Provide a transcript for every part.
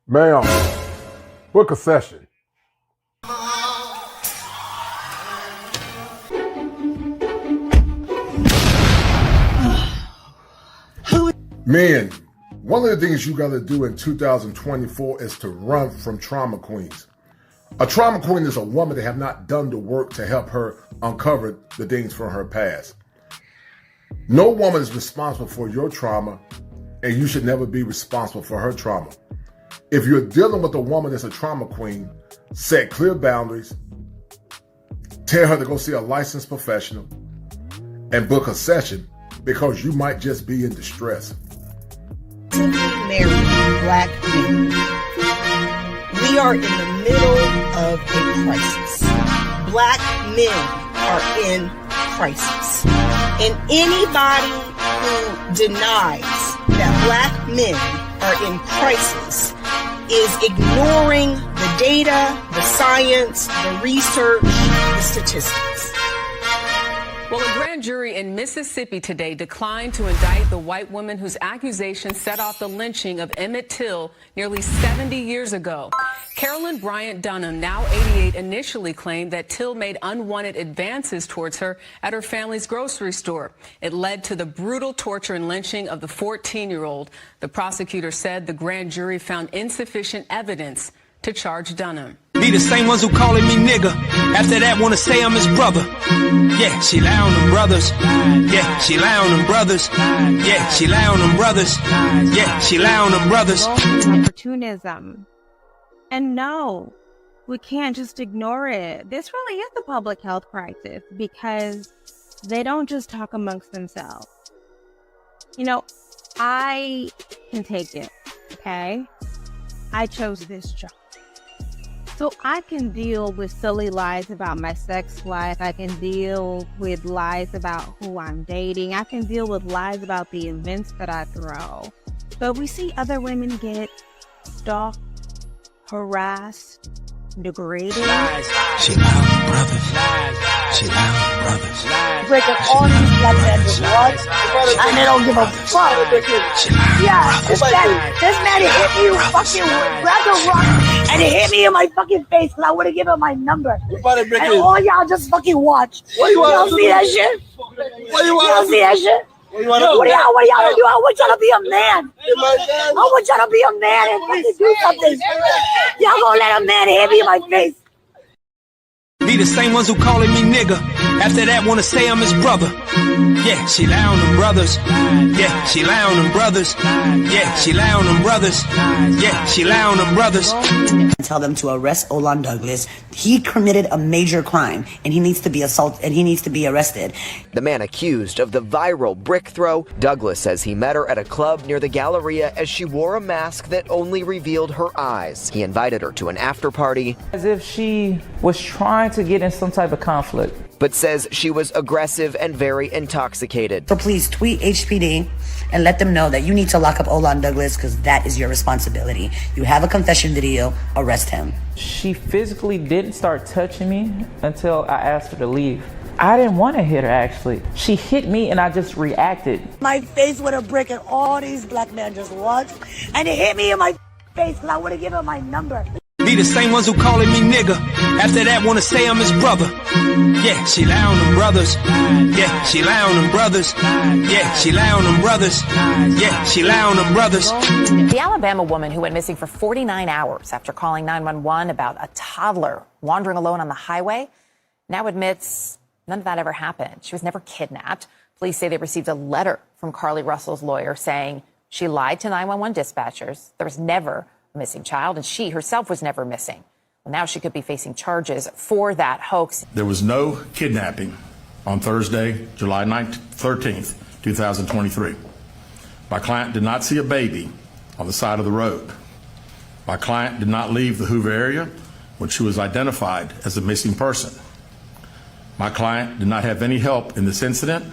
Ma'am, book a session. Men, one of the things you got to do in 2024 is to run from trauma queens. A trauma queen is a woman that have not done the work to help her uncover the things from her past. No woman is responsible for your trauma, and you should never be responsible for her trauma. If you're dealing with a woman that's a trauma queen, set clear boundaries, tell her to go see a licensed professional, and book a session because you might just be in distress. Married black men. We are in the middle of a crisis. Black men are in crisis. And anybody who denies that black men are in crisis is ignoring the data, the science, the research, the statistics. Well, a grand jury in Mississippi today declined to indict the white woman whose accusations set off the lynching of Emmett Till nearly 70 years ago. Carolyn Bryant Dunham, now 88, initially claimed that Till made unwanted advances towards her at her family's grocery store. It led to the brutal torture and lynching of the 14-year-old. The prosecutor said the grand jury found insufficient evidence to charge Dunham. Be the same ones who calling me nigga. After that, wanna say I'm his brother. Yeah, she lie on them brothers. Yeah, she lie on them brothers. Yeah, she lie on them brothers. Yeah, she lie on them brothers. Opportunism. And no, we can't just ignore it. This really is a public health crisis because they don't just talk amongst themselves. You know, I can take it, okay? I chose this job. So I can deal with silly lies about my sex life. I can deal with lies about who I'm dating. I can deal with lies about the events that I throw. But we see other women get stalked, harassed, degraded. She lie on them brothers. She lie on them brothers. Breaking all these black men just watch, and they don't give a fuck. Yeah, this man hit me with fucking grab the rock and it hit me in my fucking face because I would have given him my number. And all y'all just fucking watch. Y'all see that shit? Y'all see that shit? What y'all do? I want y'all to be a man. I want y'all to be a man and fucking do something. Y'all gonna let a man hit me in my face. Be the same ones who calling me nigga. After that, wanna say I'm his brother. Yeah, she lie on them brothers. Yeah, she lie on them brothers. Yeah, she lie on them brothers. Yeah, she lie on them brothers. Tell them to arrest Olan Douglas. He committed a major crime and he needs to be assaulted and he needs to be arrested. The man accused of the viral brick throw, Douglas says he met her at a club near the Galleria as she wore a mask that only revealed her eyes. He invited her to an after party. As if she was trying to get in some type of conflict. But says she was aggressive and very intoxicated. So please tweet HPD and let them know that you need to lock up Olan Douglas because that is your responsibility. You have a confession video, arrest him. She physically didn't start touching me until I asked her to leave. I didn't want to hit her, actually. She hit me and I just reacted. My face with a brick and all these black men just watch, and it hit me in my face because I would have given him my number. Be the same ones who calling me nigga. After that, wanna say I'm his brother. Yeah, she lie on them brothers. Yeah, she lie on them brothers. Yeah, she lie on them brothers. Yeah, she lie on them brothers. The Alabama woman who went missing for 49 hours after calling 911 about a toddler wandering alone on the highway now admits none of that ever happened. She was never kidnapped. Police say they received a letter from Carly Russell's lawyer saying she lied to 911 dispatchers. There was never a missing child, and she herself was never missing. Well, now she could be facing charges for that hoax. There was no kidnapping on Thursday, July 13th, 2023. My client did not see a baby on the side of the road. My client did not leave the Hoover area when she was identified as a missing person. My client did not have any help in this incident,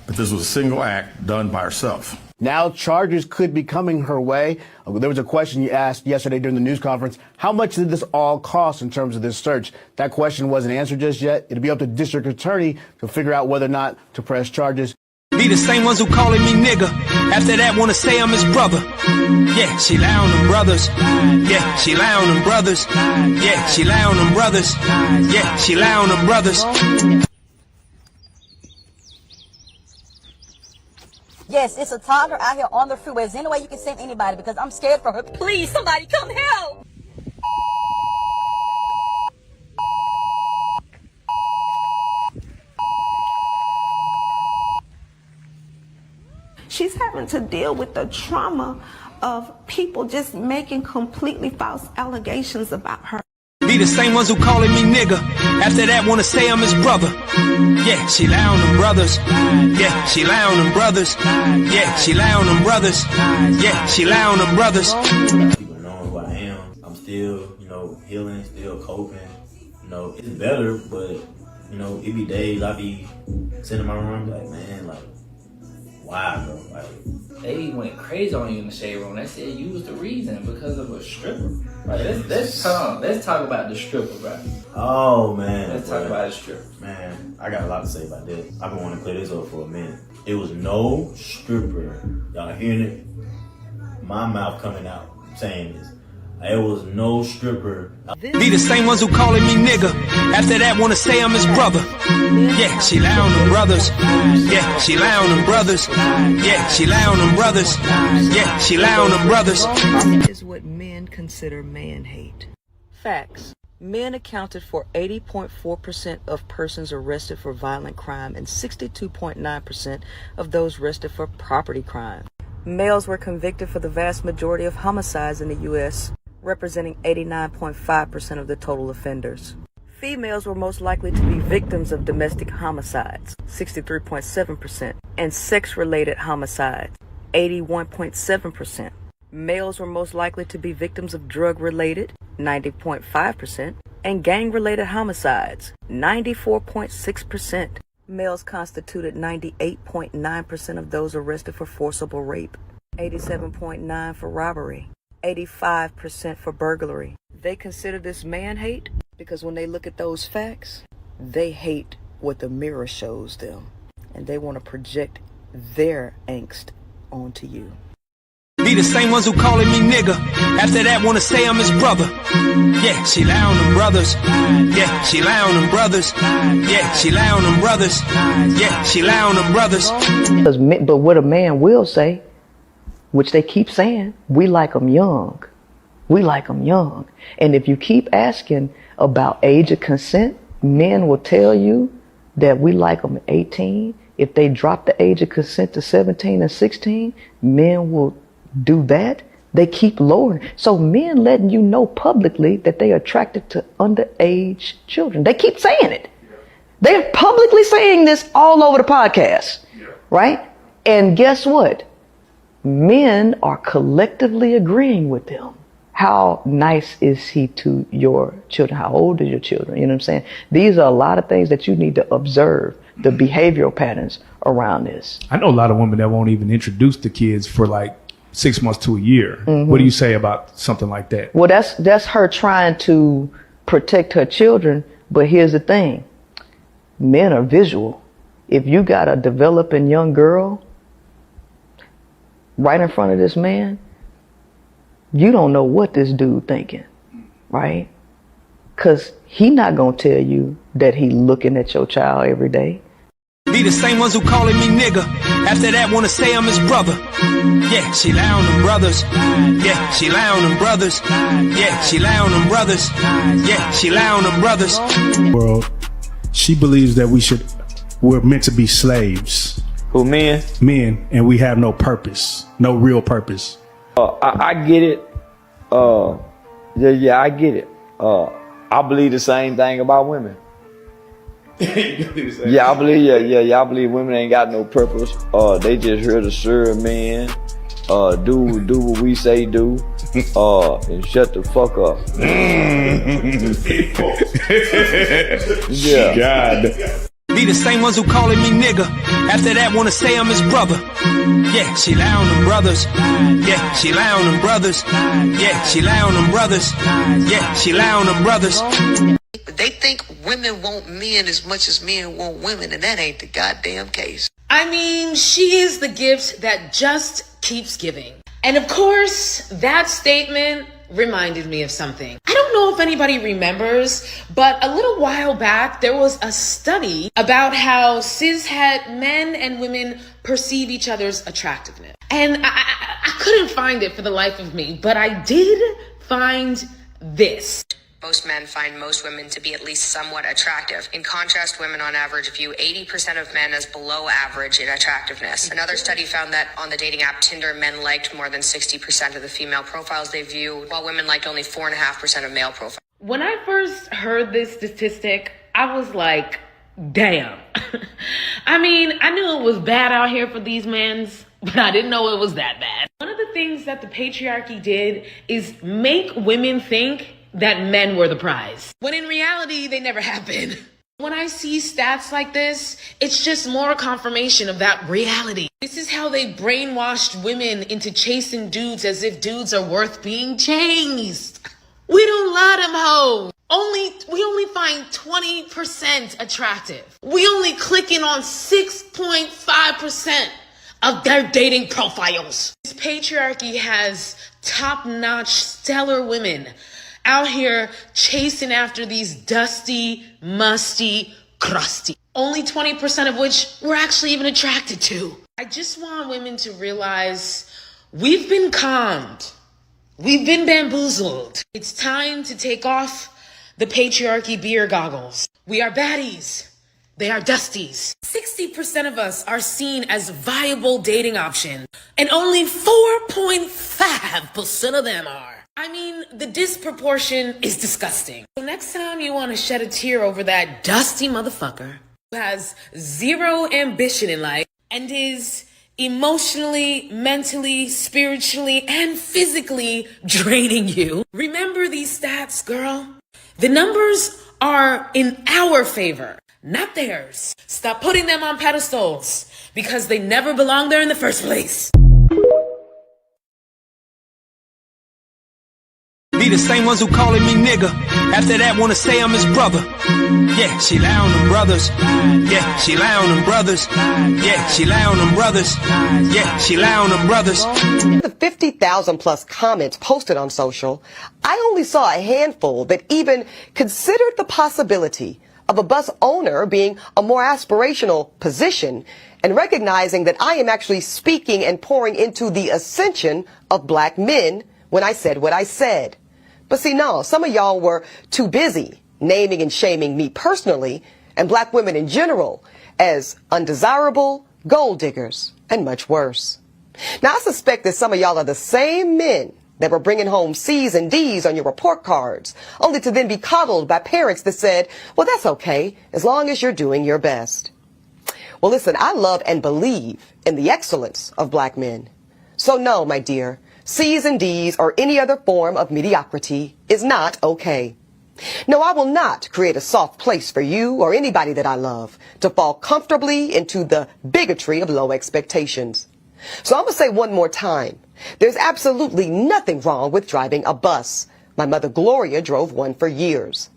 but this was a single act done by herself. Now charges could be coming her way. There was a question you asked yesterday during the news conference. How much did this all cost in terms of this search? That question wasn't answered just yet. It'll be up to district attorney to figure out whether or not to press charges. Be Be the same ones who calling me nigga. After that, wanna say I'm his brother. Yeah, she lie on them brothers. Yeah, she lie on them brothers. Yeah, she lie on them brothers. Yeah, she lie on them brothers. Yes, it's a toddler out here on the freeway. Is there any way you can send anybody? Because I'm scared for her. Please, somebody come help. She's having to deal with the trauma of people just making completely false allegations about her. Be the same ones who calling me nigga. After that, wanna say I'm his brother. Yeah, she lie on them brothers. Yeah, she lie on them brothers. Yeah, she lie on them brothers. Yeah, she lie on them brothers. People knowing who I am. I'm still, healing, still coping. It's better, but, it be days I be sitting in my room like, man, like, why, bro? Like, they went crazy on you in the shade room. They said you was the reason because of a stripper. Like, let's talk about the stripper, bro. Oh man, let's talk about the stripper. Man, I got a lot to say about this. I've been wanting to clear this up for a minute. It was no stripper. Y'all hearing it? My mouth coming out saying this. It was no stripper. Be the same ones who calling me nigga. After that, wanna say I'm his brother. Yeah, she lie on them brothers. Yeah, she lie on them brothers. Yeah, she lie on them brothers. Yeah, she lie on them brothers. Is what men consider man hate. Facts. Men accounted for 80.4% of persons arrested for violent crime and 62.9% of those arrested for property crime. Males were convicted for the vast majority of homicides in the U.S., representing 89.5% of the total offenders. Females were most likely to be victims of domestic homicides, 63.7%, and sex-related homicides, 81.7%. Males were most likely to be victims of drug-related, 90.5%, and gang-related homicides, 94.6%. Males constituted 98.9% of those arrested for forcible rape, 87.9% for robbery, 85% for burglary. They consider this man hate because when they look at those facts, they hate what the mirror shows them, and they want to project their angst onto you. Be the same ones who calling me nigga. After that, wanna say I'm his brother. Yeah, she lie on them brothers. Yeah, she lie on them brothers. Yeah, she lie on them brothers. Yeah, she lie on them brothers. But what a man will say, which they keep saying, we like them young. We like them young. And if you keep asking about age of consent, men will tell you that we like them at 18. If they drop the age of consent to 17 and 16, men will do that. They keep lowering. So men letting you know publicly that they are attracted to underage children. They keep saying it. They're publicly saying this all over the podcast, right? And guess what? Men are collectively agreeing with them. How nice is he to your children? How old are your children? You know what I'm saying? These are a lot of things that you need to observe, the behavioral patterns around this. I know a lot of women that won't even introduce the kids for like 6 months to a year. Mm-hmm. What do you say about something like that? Well, that's her trying to protect her children. But here's the thing. Men are visual. If you got a developing young girl right in front of this man, you don't know what this dude thinking, right? Because he not going to tell you that he looking at your child every day. Be the same ones who calling me nigga. After that, wanna say I'm his brother. Yeah, she lie on them brothers. Yeah, she lie on them brothers. Yeah, she lie on them brothers. Yeah, she lie on them brothers. World, she believes that we're meant to be slaves. Who, men? Men, and we have no purpose, no real purpose. I get it. Yeah, I get it. I believe the same thing about women. Yeah, I believe women ain't got no purpose. They just here to serve men. Do what we say do. And shut the fuck up. Yeah. God. Be the same ones who calling me nigga. After that, wanna say I'm his brother. Yeah, she lie on them brothers. Yeah, she lie on them brothers. Yeah, she lie on them brothers. Yeah, she lie on them brothers. They think women want men as much as men want women, and that ain't the goddamn case. I mean, she is the gift that just keeps giving. And of course, that statement reminded me of something. I don't know if anybody remembers, but a little while back, there was a study about how cishet men and women perceive each other's attractiveness. And I couldn't find it for the life of me, but I did find this. Most men find most women to be at least somewhat attractive. In contrast, women on average view 80% of men as below average in attractiveness. Another study found that on the dating app Tinder, men liked more than 60% of the female profiles they viewed, while women liked only 4.5% of male profiles. When I first heard this statistic, I was like, damn. I mean, I knew it was bad out here for these men, but I didn't know it was that bad. One of the things that the patriarchy did is make women think that men were the prize, when in reality, they never have been. When I see stats like this, it's just more confirmation of that reality. This is how they brainwashed women into chasing dudes as if dudes are worth being chased. We don't love them hoes. We only find 20% attractive. We only clicking on 6.5% of their dating profiles. This patriarchy has top-notch stellar women out here chasing after these dusty, musty, crusty. Only 20% of which we're actually even attracted to. I just want women to realize we've been conned. We've been bamboozled. It's time to take off the patriarchy beer goggles. We are baddies. They are dusties. 60% of us are seen as viable dating options, and only 4.5% of them are. I mean, the disproportion is disgusting. So next time you want to shed a tear over that dusty motherfucker who has zero ambition in life and is emotionally, mentally, spiritually, and physically draining you, remember these stats, girl. The numbers are in our favor, not theirs. Stop putting them on pedestals because they never belonged there in the first place. Be the same ones who calling me nigga. After that, wanna say I'm his brother. Yeah, she lie on them brothers. Yeah, she lie on them brothers. Yeah, she lie on them brothers. Yeah, she lie on them brothers. The 50,000 plus comments posted on social, I only saw a handful that even considered the possibility of a bus owner being a more aspirational position and recognizing that I am actually speaking and pouring into the ascension of black men when I said what I said. But see, no, some of y'all were too busy naming and shaming me personally and black women in general as undesirable, gold diggers, and much worse. Now, I suspect that some of y'all are the same men that were bringing home C's and D's on your report cards, only to then be coddled by parents that said, well, that's okay, as long as you're doing your best. Well, listen, I love and believe in the excellence of black men. So no, my dear, C's and D's or any other form of mediocrity is not okay. No, I will not create a soft place for you or anybody that I love to fall comfortably into the bigotry of low expectations. So I'm going to say one more time, there's absolutely nothing wrong with driving a bus. My mother Gloria drove one for years.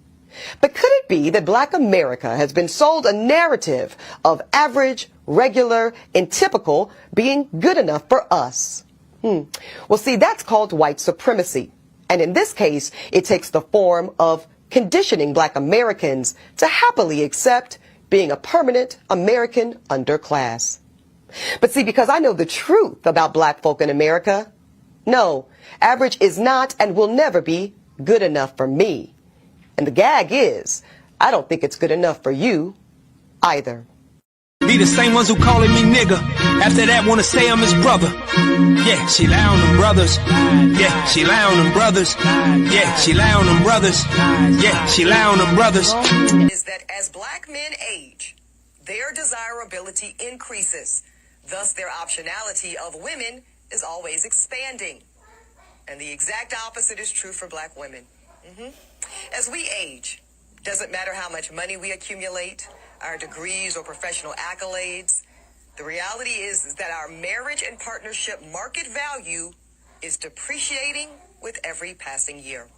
But could it be that black America has been sold a narrative of average, regular, and typical being good enough for us? Well, see, that's called white supremacy. And in this case, it takes the form of conditioning black Americans to happily accept being a permanent American underclass. But see, because I know the truth about black folk in America, no, average is not and will never be good enough for me. And the gag is, I don't think it's good enough for you either. Be the same ones who calling me nigga. After that, wanna say I'm his brother. Yeah, she lie on them brothers. Yeah, she lie on them brothers. Yeah, she lie on them brothers. Yeah, she lie on them brothers. Is that as black men age, their desirability increases. Thus, their optionality of women is always expanding. And the exact opposite is true for black women. As we age, doesn't matter how much money we accumulate, our degrees or professional accolades, the reality is that our marriage and partnership market value is depreciating with every passing year.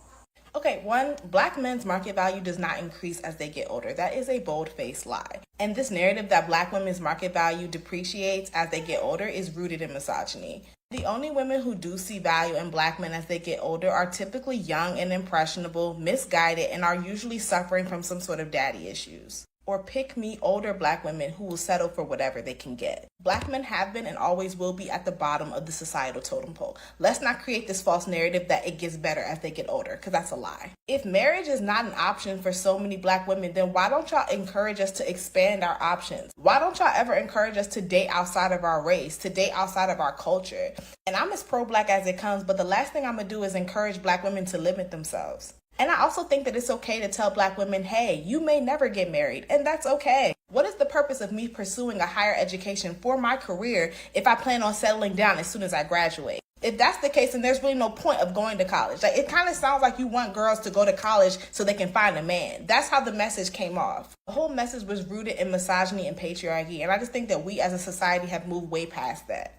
Okay, one, black men's market value does not increase as they get older. That is a bold-faced lie. And this narrative that black women's market value depreciates as they get older is rooted in misogyny. The only women who do see value in black men as they get older are typically young and impressionable, misguided, and are usually suffering from some sort of daddy issues. Or pick me older black women who will settle for whatever they can get. Black men have been and always will be at the bottom of the societal totem pole. Let's not create this false narrative that it gets better as they get older, because that's a lie. If marriage is not an option for so many black women, then why don't y'all encourage us to expand our options? Why don't y'all ever encourage us to date outside of our race, to date outside of our culture? And I'm as pro-black as it comes, but the last thing I'm gonna do is encourage black women to limit themselves. And I also think that it's okay to tell black women, hey, you may never get married, and that's okay. What is the purpose of me pursuing a higher education for my career if I plan on settling down as soon as I graduate? If that's the case, then there's really no point of going to college. Like, it kind of sounds like you want girls to go to college so they can find a man. That's how the message came off. The whole message was rooted in misogyny and patriarchy, and I just think that we as a society have moved way past that.